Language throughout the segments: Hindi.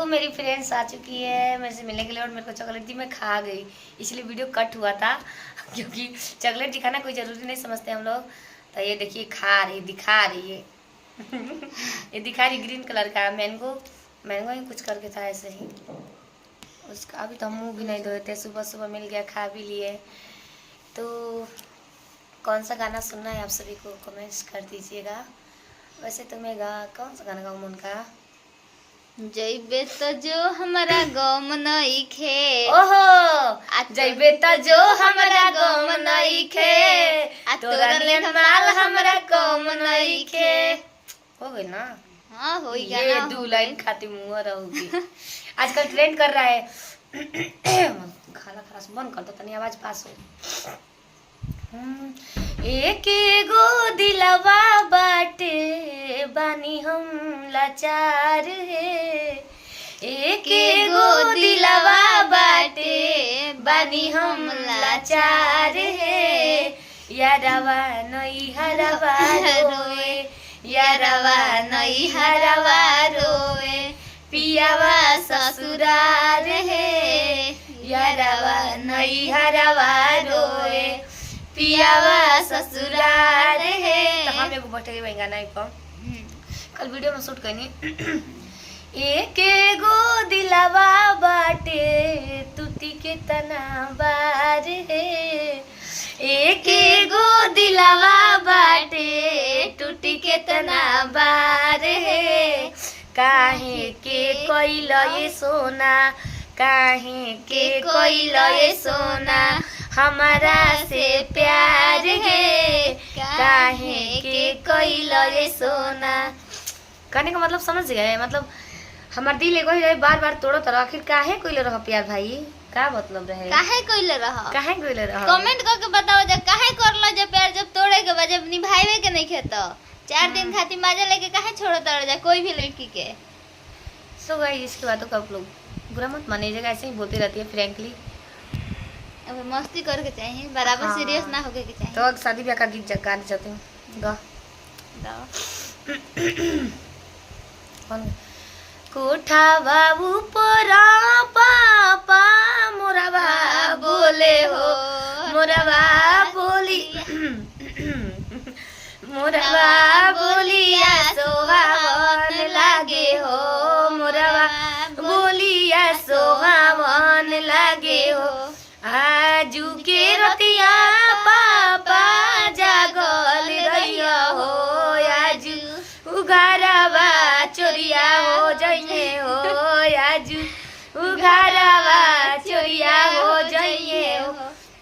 मेरी फ्रेंड्स आ चुकी है मेरे से मिलने के लिए और मेरे को चॉकलेट दी, मैं खा गई, इसलिए वीडियो कट हुआ था क्योंकि चॉकलेट दिखाना कोई ज़रूरी नहीं समझते हम लोग। तो ये देखिए खा रही, दिखा रही है ये दिखा रही ग्रीन कलर का मैंगो, मैंगो ही कुछ करके था ऐसे ही। उसका अभी तो हम मुँह भी नहीं धोए थे, सुबह सुबह मिल गया, खा भी लिए। तो कौन सा गाना सुनना है आप सभी को कमेंट्स कर दीजिएगा। वैसे तो मैं कौन सा गाना गाऊँ उनका? जइबे तो जो हमारा गम नइखे, ओहो जइबे तो जो हमरा गम नइखे, तोरा नियन माल हमरा कम नइखे। हो गई ना? हाँ हो गया ये ना। 2 लाइन खाती मुँह रहोगी। आजकल ट्रेंड कर रहा है। खाना खरास बंद कर दो, तनी आवाज पास हो। एक गो दिलवा बाटे बानी हम लाचार है, एक गो दिलवा बाटे बानी हम लाचार है। यारवा नई हरवा रोए, यारवा नई हरवा रोए, पियावा ससुरार है। यारवा नई हरवा रोए, पियावा ससुरार है। तो हम एगो बैठे गए गाना पर कल वीडियो में शूट करनी। एक गो दिलवा बाटे टूटी के तना बार है, एक गो दिलवा बाटे टूटी के तना बार है। काहे के कोइल ये सोना, काहे के कोइल ये सोना, हमारा से प्यार है। काहे के कोइल ये सोना। कहने का मतलब समझ गए? मतलब हमार दिल एगो ही रहे, बार बार तोड़ो तो आखिर काहे कोइल रह प्यार भाई? का मतलब रहे? काहे कोइले रह? काहे कोइल रह? कमेंट करके बताओ जब काहे करलो जब प्यार जब तोड़े के बाद जब निभावे के नहीं खेत 4 दिन खातिर मजा लेके काहे छोड़ो तोड़ जा कोई भी लड़की के। सो गाइस इसकी बातों का आप लोग बुरा मत मानिएगा, ऐसे ही बोलती रहती है फ्रैंकली। अब मस्ती करके चाहिए, बराबर सीरियस ना होके के चाहिए। तो शादी ब्याह का गीत गाने चाहती हूँ, गा कोठा बाबू परा पापा मोरवा बोले हो, मोरवा बोली मोरवा बोलिया सोहावन लागे हो, मोरवा बोलिया सोहावन लागे हो। आजू के रतिया पापा जागल रहिया हो, आजू उघारवा चोरिया हो जाइए हो, आजू उघारवा चोरिया हो जाइए हो।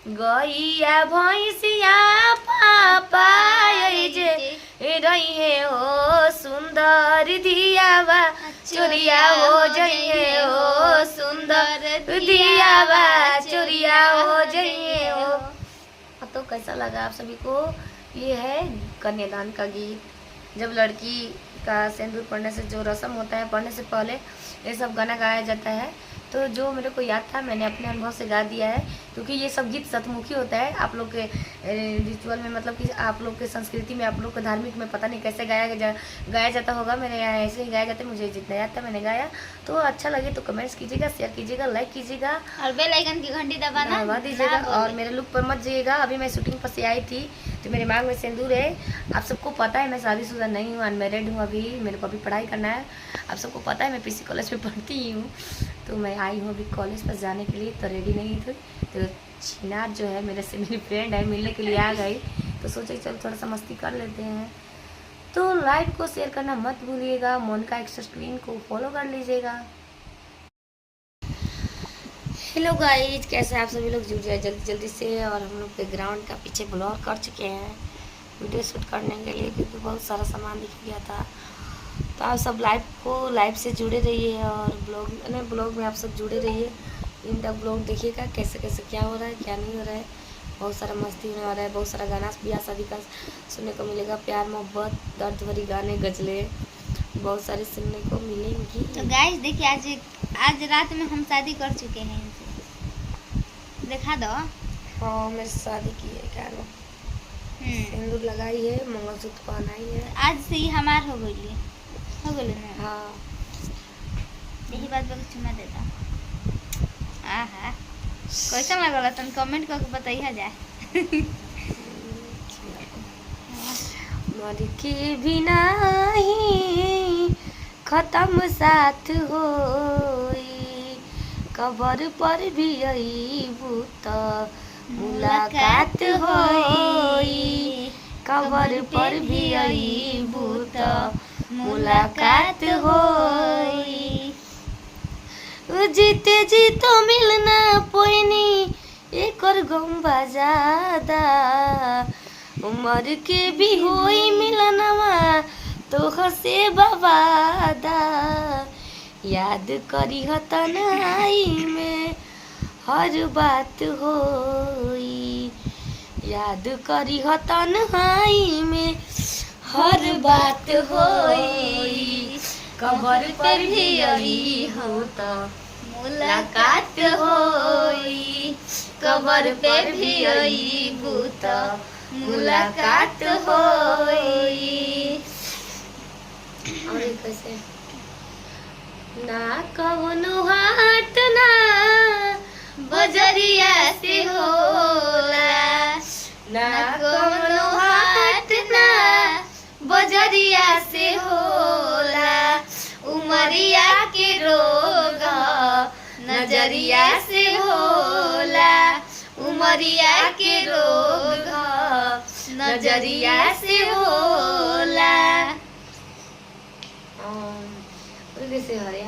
गैया भैंसिया पापा जे रहिए हो, सुंदर दियावा चोरिया हो जाइए हो, सुंदर दियावा चोरिया हो जाइए हो। तो कैसा लगा आप सभी को? ये है कन्यादान का गीत। जब लड़की का सिंदूर पड़ने से जो रस्म होता है, पढ़ने से पहले ये सब गाना गाया जाता है। तो जो मेरे को याद था मैंने अपने अनुभव से गा दिया है, क्योंकि ये सब गीत सतमुखी होता है। आप लोग के रिचुअल में, मतलब कि आप लोग के संस्कृति में, आप लोग के धार्मिक में पता नहीं कैसे गाया जाता होगा। मेरे यहाँ ऐसे ही गाया जाता है, मुझे जितना याद था मैंने गाया। तो अच्छा लगे तो कमेंट्स कीजिएगा, शेयर कीजिएगा, लाइक कीजिएगा और बेल आइकन की घंटी दबा दीजिएगा। और मेरे लुक पर मत जाइएगा। अभी मैं शूटिंग पर से आई थी तो मेरे मांग में सिंदूर है। आप सबको पता है मैं शादीशुदा नहीं हूँ, अनमेरिड हूँ अभी, मेरे को अभी पढ़ाई करना है। आप सबको पता है मैं पीसी कॉलेज में पढ़ती हूँ। तो मैं आई हूँ अभी कॉलेज पर जाने के लिए, तो रेडी नहीं थी। तो चिनार जो है मेरे से मेरी फ्रेंड है, मिलने के लिए आ गई। तो सोचे चल थोड़ा सा मस्ती कर लेते हैं। तो लाइव को शेयर करना मत भूलिएगा, मोनिका एक्सट्रीम को फॉलो कर लीजिएगा। हेलो गाइज, कैसे आप सभी लोग जुड़ जाए जल्दी जल्दी से। और हम लोग बैकग्राउंड का पीछे ब्लॉर कर चुके हैं वीडियो शूट करने के लिए, क्योंकि बहुत सारा सामान दिख गया था। तो आप सब लाइव से जुड़े रहिए और ब्लॉग में आप सब जुड़े रहिए। इन तक ब्लॉग देखिएगा कैसे कैसे क्या हो रहा है क्या नहीं हो रहा है। बहुत सारा मस्ती होने वाला है, बहुत सारा गाना ब्याह शादी का सुनने को मिलेगा, प्यार मोहब्बत दर्द भरी गाने गजलें बहुत सारे सुनने को मिलेंगी। तो गाइस देखिए आज रात में हम शादी कर चुके हैं इनसे, दिखा दो। हाँ मेरी शादी की है, क्या लो सिंदूर लगाई है, मंगलसूत्र पहनाई है। आज से ही हमार हो गई ना। हाँ यही बात पे चुमा देता। आहा कैसा लगल तन कमेंट करके बताइए जाए। मर के भी नाही खत्म साथ होई, कबर पर भी अईबू त मुलाकात होई, कबर पर भी अईबू त मुलाकात होई। जीते जी तो मिलना पोइनी एकर गम्बा ज्यादा, उमर के भी होई मिलनवा तो हसे बवादा। याद करी तन्हाई में हर बात होई, याद करी तन्हाई में हर बात होई, कबर पर भी आई हो तो मुलाकात होई, कबर पे भी आई भूत मुलाकात होई। और कैसे ना कवनो हाट ना बजरिया से होला, ना कवनो हाट ना बजरिया से होला, उमरिया के रोग नजरिया से होला, उमरिया के रोग नजरिया से होला। कैसे हो रे?